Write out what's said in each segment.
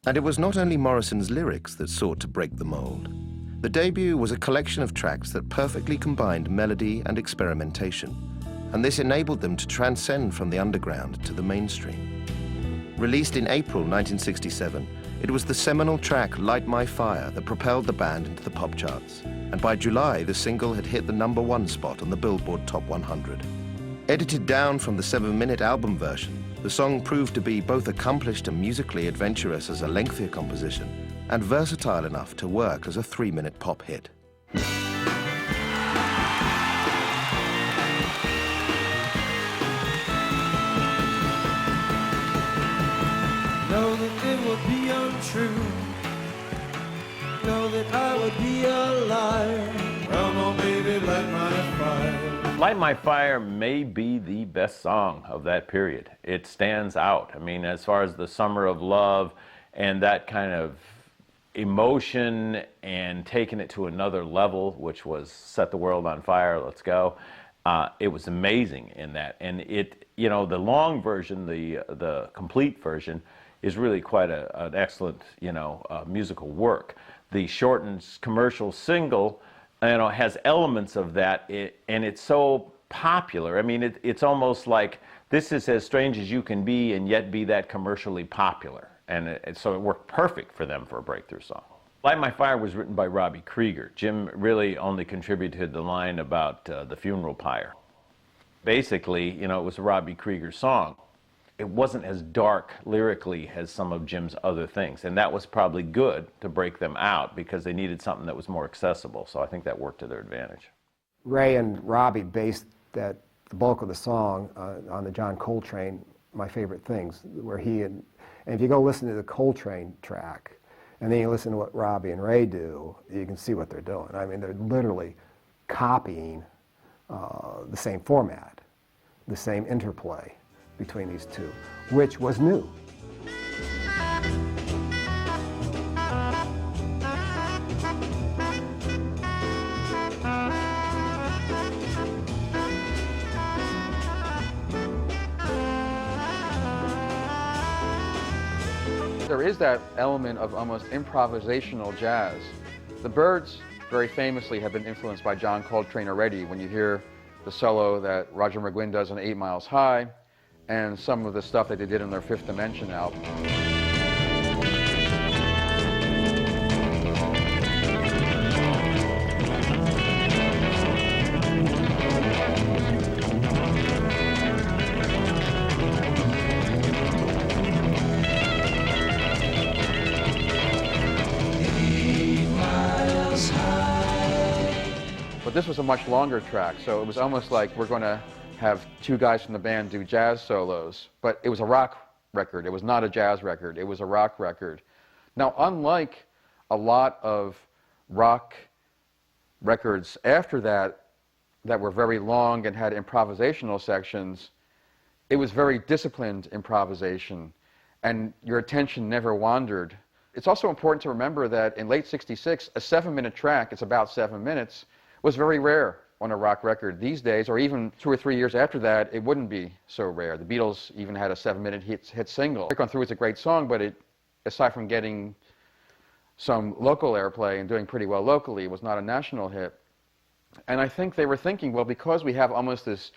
And it was not only Morrison's lyrics that sought to break the mold. The debut was a collection of tracks that perfectly combined melody and experimentation, and this enabled them to transcend from the underground to the mainstream. Released in April 1967, it was the seminal track Light My Fire that propelled the band into the pop charts, and by July the single had hit the #1 spot on the Billboard Top 100. Edited down from the 7-minute album version, the song proved to be both accomplished and musically adventurous as a lengthier composition, and versatile enough to work as a 3-minute pop hit. Know that it would be untrue. Know that I would be a liar. Come on, baby, light my fire. Light My Fire may be the best song of that period. It stands out. I mean, as far as the summer of love and that kind of emotion and taking it to another level, which was set the world on fire, let's go. It was amazing in that. And it, you know, the long version, the complete version, is really quite an excellent, you know, musical work. The shortened commercial single, you know, has elements of that, and it's so popular. I mean, it's almost like this is as strange as you can be and yet be that commercially popular. And so it worked perfect for them for a breakthrough song. Light My Fire was written by Robbie Krieger. Jim really only contributed the line about the funeral pyre. Basically, you know, it was a Robbie Krieger song. It wasn't as dark lyrically as some of Jim's other things, and that was probably good to break them out because they needed something that was more accessible, so I think that worked to their advantage. Ray and Robbie based the bulk of the song on the John Coltrane, My Favorite Things, where and if you go listen to the Coltrane track, and then you listen to what Robbie and Ray do, you can see what they're doing. I mean, they're literally copying the same format, the same interplay between these two, which was new. There is that element of almost improvisational jazz. The Byrds, very famously, have been influenced by John Coltrane already. When you hear the solo that Roger McGuinn does on 8 Miles High, and some of the stuff that they did in their Fifth Dimension album. But this was a much longer track, so it was almost like we're going to have two guys from the band do jazz solos, but it was a rock record. It was not a jazz record. It was a rock record. Now, unlike a lot of rock records after that were very long and had improvisational sections, it was very disciplined improvisation, and your attention never wandered. It's also important to remember that in late '66, a 7-minute track, it's about 7 minutes, was very rare on a rock record. These days, or even 2 or 3 years after that, it wouldn't be so rare. The Beatles even had a 7-minute hit single. Break On Through is a great song, but aside from getting some local airplay and doing pretty well locally, it was not a national hit. And I think they were thinking, well, because we have almost this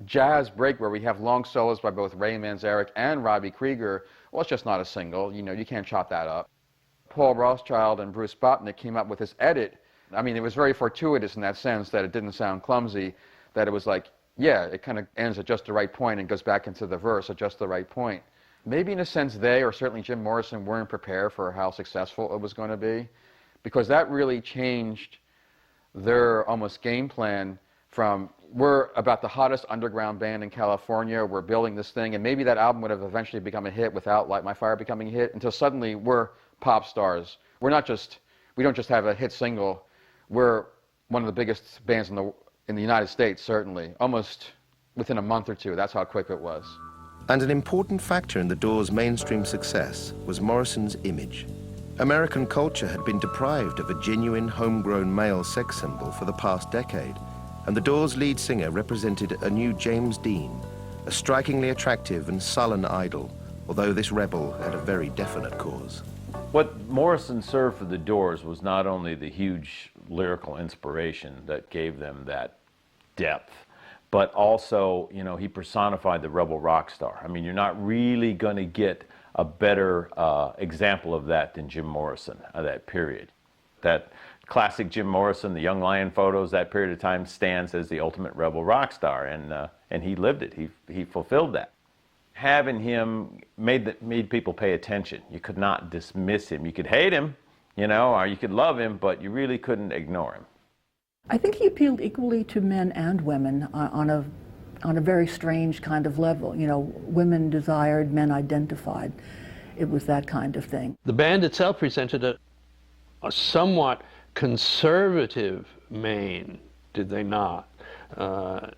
jazz break where we have long solos by both Ray Manzarek and Robbie Krieger, well, it's just not a single. You know, you can't chop that up. Paul Rothschild and Bruce Botnick came up with this edit. I mean, it was very fortuitous in that sense that it didn't sound clumsy, that it was like, yeah, it kind of ends at just the right point and goes back into the verse at just the right point. Maybe in a sense they, or certainly Jim Morrison, weren't prepared for how successful it was going to be, because that really changed their almost game plan from, we're about the hottest underground band in California, we're building this thing, and maybe that album would have eventually become a hit without Light My Fire becoming a hit, until suddenly we're pop stars. We don't just have a hit single. We're one of the biggest bands in the United States, certainly, almost within a month or two. That's how quick it was. And an important factor in the Doors' mainstream success was Morrison's image. American culture had been deprived of a genuine, homegrown male sex symbol for the past decade, and the Doors' lead singer represented a new James Dean, a strikingly attractive and sullen idol, although this rebel had a very definite cause. What Morrison served for the Doors was not only the huge lyrical inspiration that gave them that depth, but also, you know, he personified the rebel rock star. I mean, you're not really going to get a better example of that than Jim Morrison of that period. That classic Jim Morrison, the Young Lion photos, that period of time stands as the ultimate rebel rock star, and he lived it. He fulfilled that. Having him made people pay attention. You could not dismiss him. You could hate him, you know, or you could love him, but you really couldn't ignore him. I think he appealed equally to men and women on a very strange kind of level. You know, women desired, men identified. It was that kind of thing. The band itself presented a somewhat conservative Maine, did they not? That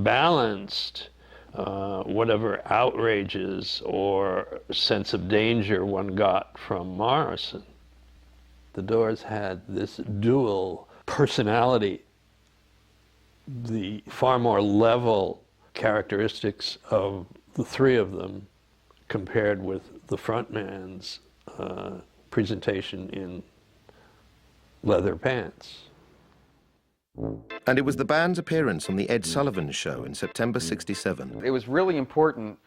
balanced whatever outrages or sense of danger one got from Morrison. The Doors had this dual personality, the far more level characteristics of the three of them compared with the frontman's presentation in leather pants. And it was the band's appearance on the Ed Sullivan Show in September '67. It was really important,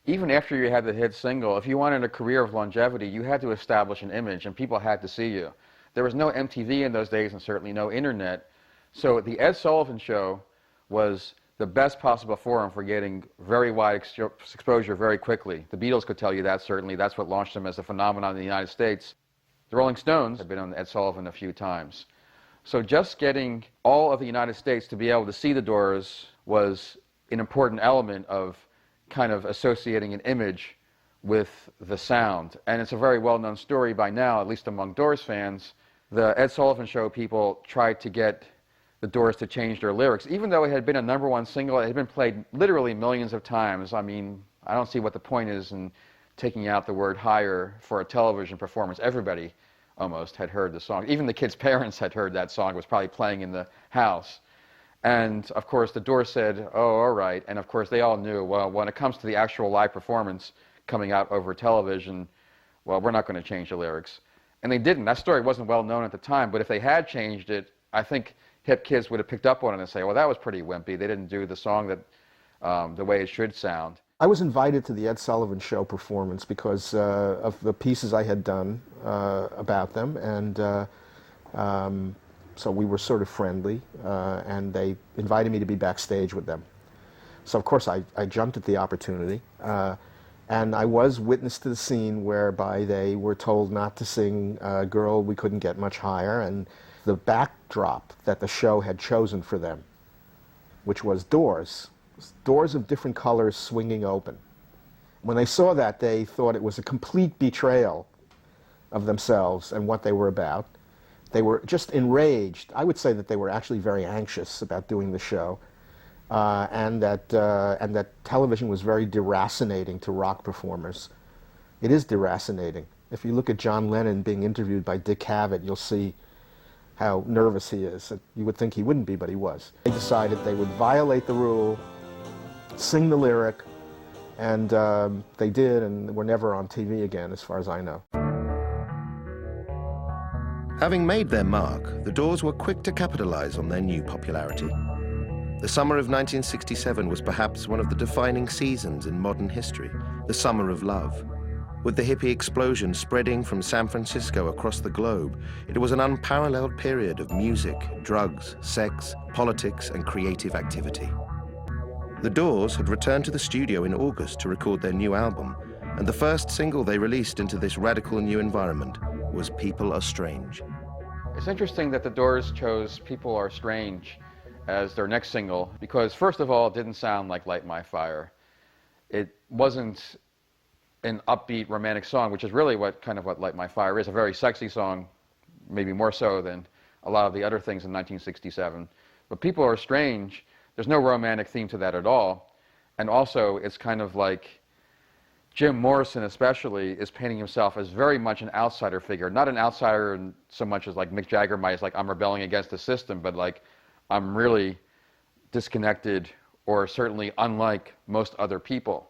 even after you had the hit single, if you wanted a career of longevity, you had to establish an image and people had to see you. There was no MTV in those days and certainly no internet. So the Ed Sullivan Show was the best possible forum for getting very wide exposure very quickly. The Beatles could tell you that, certainly. That's what launched them as a phenomenon in the United States. The Rolling Stones had been on Ed Sullivan a few times. So just getting all of the United States to be able to see the Doors was an important element of kind of associating an image with the sound. And it's a very well-known story by now, at least among Doors fans. The Ed Sullivan Show people tried to get the Doors to change their lyrics. Even though it had been a #1 single, it had been played literally millions of times. I mean, I don't see what the point is in taking out the word higher for a television performance. Everybody almost had heard the song. Even the kids' parents had heard that song. It was probably playing in the house. And of course the Doors said, oh, all right. And of course they all knew, well, when it comes to the actual live performance coming out over television, well, we're not going to change the lyrics. And they didn't. That story wasn't well known at the time, but if they had changed it, I think hip kids would have picked up on it and say, well, that was pretty wimpy. They didn't do the song that the way it should sound. I was invited to the Ed Sullivan Show performance because of the pieces I had done about them, and so we were sort of friendly, and they invited me to be backstage with them. So of course I jumped at the opportunity, and I was witness to the scene whereby they were told not to sing Girl, We Couldn't Get Much Higher, and the backdrop that the show had chosen for them, which was doors of different colors swinging open. When they saw that, they thought it was a complete betrayal of themselves and what they were about. They were just enraged. I would say that they were actually very anxious about doing the show, and that television was very deracinating to rock performers. It is deracinating. If you look at John Lennon being interviewed by Dick Cavett, you'll see how nervous he is. You would think he wouldn't be, but he was. They decided they would violate the rule, sing the lyric, and they did, and were never on TV again, as far as I know. Having made their mark, the Doors were quick to capitalize on their new popularity. The summer of 1967 was perhaps one of the defining seasons in modern history, the summer of love. With the hippie explosion spreading from San Francisco across the globe, it was an unparalleled period of music, drugs, sex, politics, and creative activity. The Doors had returned to the studio in August to record their new album, and the first single they released into this radical new environment was People Are Strange. It's interesting that the Doors chose People Are Strange as their next single, because first of all, it didn't sound like Light My Fire. It wasn't an upbeat romantic song, which is really what Light My Fire is, a very sexy song, maybe more so than a lot of the other things in 1967. But People Are Strange, there's no romantic theme to that at all. And also, it's kind of like Jim Morrison especially is painting himself as very much an outsider figure. Not an outsider in so much as like Mick Jagger might, like I'm rebelling against the system, but like I'm really disconnected or certainly unlike most other people.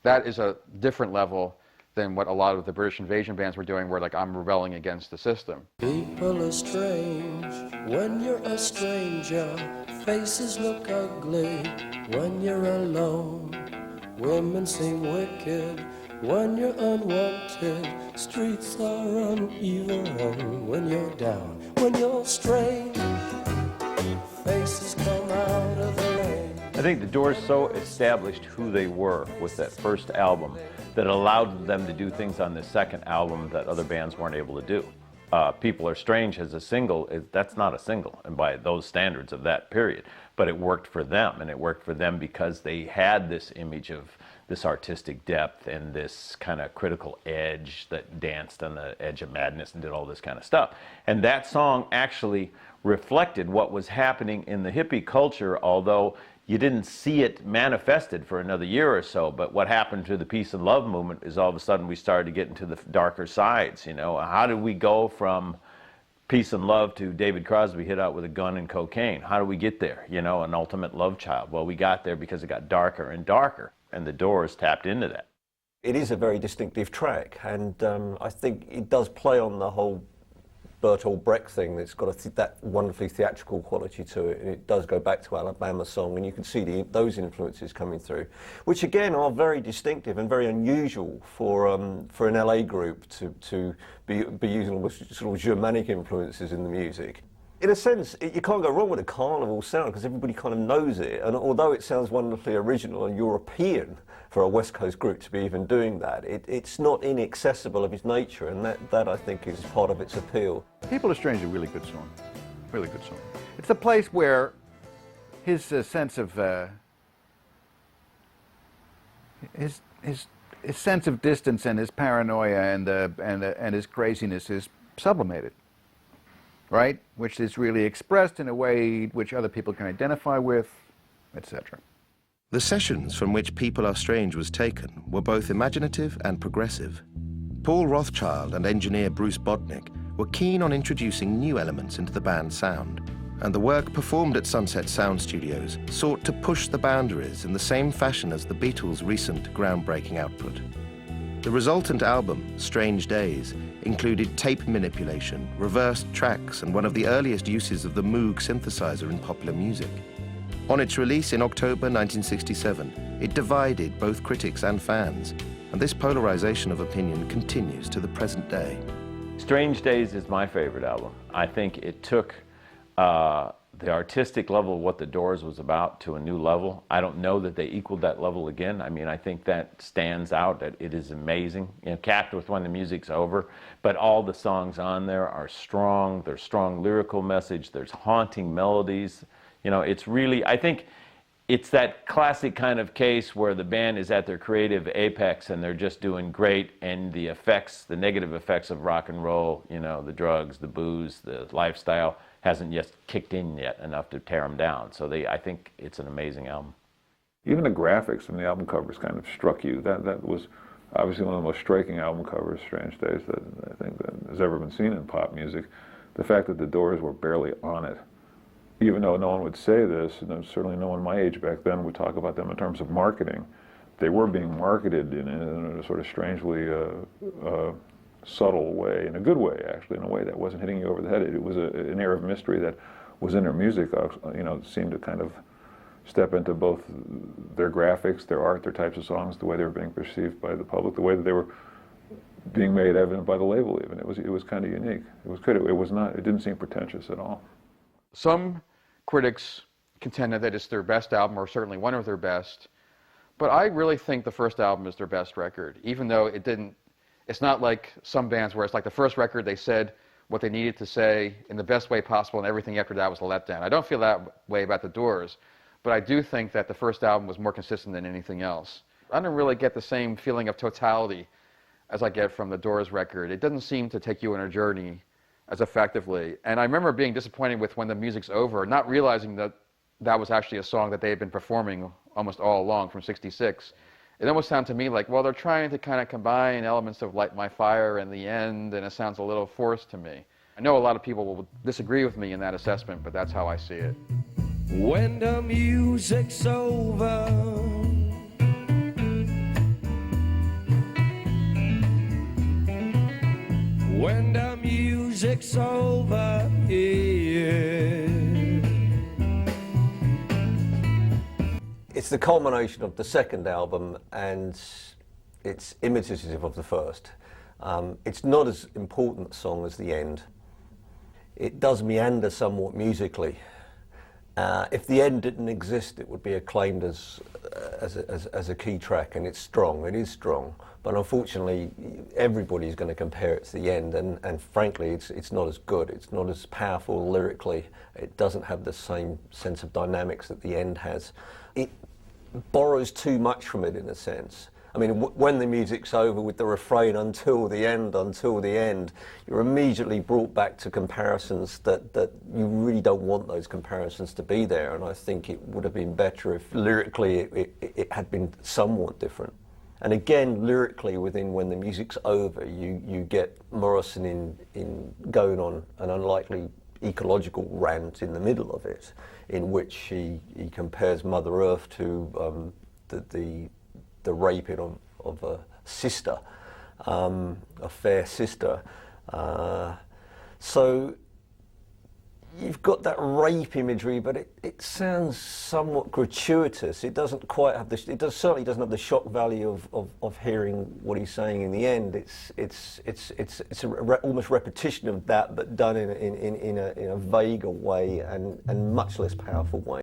That is a different level than what a lot of the British invasion bands were doing, where like I'm rebelling against the system. People are strange when you're a stranger. Faces look ugly when you're alone. Women seem wicked when you're unwanted. Streets are uneven when you're down. When you're strange, faces come out of the rain. I think the Doors so established who they were with that first album that allowed them to do things on the second album that other bands weren't able to do. People Are Strange as a single, that's not a single, and by those standards of that period, but it worked for them, and it worked for them because they had this image of this artistic depth and this kind of critical edge that danced on the edge of madness and did all this kind of stuff. And that song actually reflected what was happening in the hippie culture, although you didn't see it manifested for another year or so. But what happened to the peace and love movement is all of a sudden we started to get into the darker sides. You know, how did we go from peace and love to David Crosby hit out with a gun and cocaine? How do we get there? You know, an ultimate love child. Well, we got there because it got darker and darker, and the Doors tapped into that. It is a very distinctive track, and I think it does play on the whole Bertolt Brecht thing that's got that wonderfully theatrical quality to it, and it does go back to Alabama Song, and you can see those influences coming through, which again are very distinctive and very unusual for an LA group to be using almost sort of Germanic influences in the music. In a sense, you can't go wrong with a carnival sound because everybody kind of knows it, and although it sounds wonderfully original and European for a West Coast group to be even doing that, it's not inaccessible of its nature, and that I think is part of its appeal. People Are Strange is a really good song, really good song. It's a place where his sense of his sense of distance and his paranoia and his craziness is sublimated, right? Which is really expressed in a way which other people can identify with, etc. The sessions from which People Are Strange was taken were both imaginative and progressive. Paul Rothchild and engineer Bruce Bodnick were keen on introducing new elements into the band's sound, and the work performed at Sunset Sound Studios sought to push the boundaries in the same fashion as the Beatles' recent groundbreaking output. The resultant album, Strange Days, included tape manipulation, reversed tracks, and one of the earliest uses of the Moog synthesizer in popular music. On its release in October 1967, it divided both critics and fans, and this polarization of opinion continues to the present day. Strange Days is my favorite album. I think it took the artistic level of what the Doors was about to a new level. I don't know that they equaled that level again. I mean, I think that stands out, that it is amazing. You know, capped with When the Music's Over, but all the songs on there are strong. There's strong lyrical message. There's haunting melodies. You know, it's really, I think it's that classic kind of case where the band is at their creative apex and they're just doing great, and the effects, the negative effects of rock and roll, you know, the drugs, the booze, the lifestyle, hasn't yet kicked in yet enough to tear them down. So I think it's an amazing album. Even the graphics and the album covers kind of struck you. That was obviously one of the most striking album covers, Strange Days, that I think that has ever been seen in pop music. The fact that the Doors were barely on it, even though no one would say this, and certainly no one my age back then would talk about them in terms of marketing, they were being marketed in a sort of strangely subtle way, in a good way actually, in a way that wasn't hitting you over the head. It was an air of mystery that was in their music, you know, seemed to kind of step into both their graphics, their art, their types of songs, the way they were being perceived by the public, the way that they were being made evident by the label even. It was kind of unique. It was good. It didn't seem pretentious at all. Some critics contend that it's their best album, or certainly one of their best, but I really think the first album is their best record, even though it's not like some bands where it's like the first record they said what they needed to say in the best way possible and everything after that was a letdown. I don't feel that way about the Doors, but I do think that the first album was more consistent than anything else. I don't really get the same feeling of totality as I get from the Doors record. It doesn't seem to take you on a journey as effectively. And I remember being disappointed with When the Music's Over, not realizing that that was actually a song that they had been performing almost all along from '66. It almost sounded to me like, well, they're trying to kind of combine elements of Light My Fire and The End, and it sounds a little forced to me. I know a lot of people will disagree with me in that assessment, but that's how I see it. When the music's over, when the music's over here. It's the culmination of the second album, and it's imitative of the first. It's not as important a song as the end. It does meander somewhat musically. If the end didn't exist, it would be acclaimed as a key track, and it's strong. It is strong, but unfortunately, everybody's going to compare it to the end, and frankly, it's not as good. It's not as powerful lyrically. It doesn't have the same sense of dynamics that the end has. It borrows too much from it in a sense. I mean, when the music's over with the refrain until the end, you're immediately brought back to comparisons that you really don't want those comparisons to be there. And I think it would have been better if lyrically it had been somewhat different. And again, lyrically, within When the Music's Over, you get Morrison in going on an unlikely ecological rant in the middle of it, in which he compares Mother Earth to the raping of a sister, a fair sister. So you've got that rape imagery, but it sounds somewhat gratuitous. It doesn't quite have certainly doesn't have the shock value of hearing what he's saying in the end. It's almost repetition of that, but done in a vaguer way and much less powerful way.